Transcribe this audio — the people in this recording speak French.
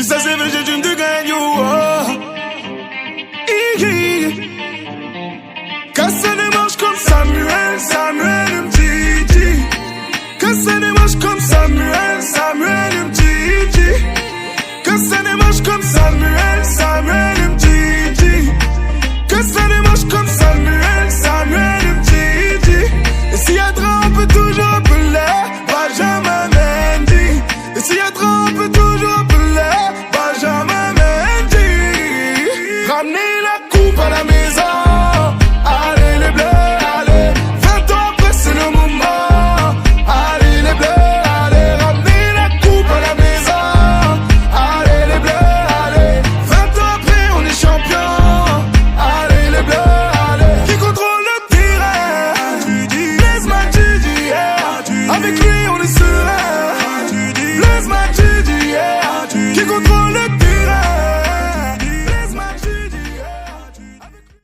ça c'est vrai, j'ai dû me gagner. Quand ça démarche comme Samuel, Samuel me dit. Quand ça démarche comme Samuel, Samuel me dit. Quand ça démarche comme Samuel, Samuel me dit. Quand ça démarche comme Samuel, Samuel me dit. Et s'il y a trop, on peut toujours appeler Benjamin Mendy. Et s'il y a trop, on peut toujours appeler Benjamin Mendy. Ramenez la coupe à la maison. Allez les bleus, allez. 20 ans après c'est le moment. Allez les bleus, allez. Ramenez la coupe à la maison. Allez les bleus, allez. 20 ans après on est champion. Allez les bleus, allez. Qui contrôle le terrain? Blaise Matuidi, yeah. Avec lui on est serein. Blaise Matuidi,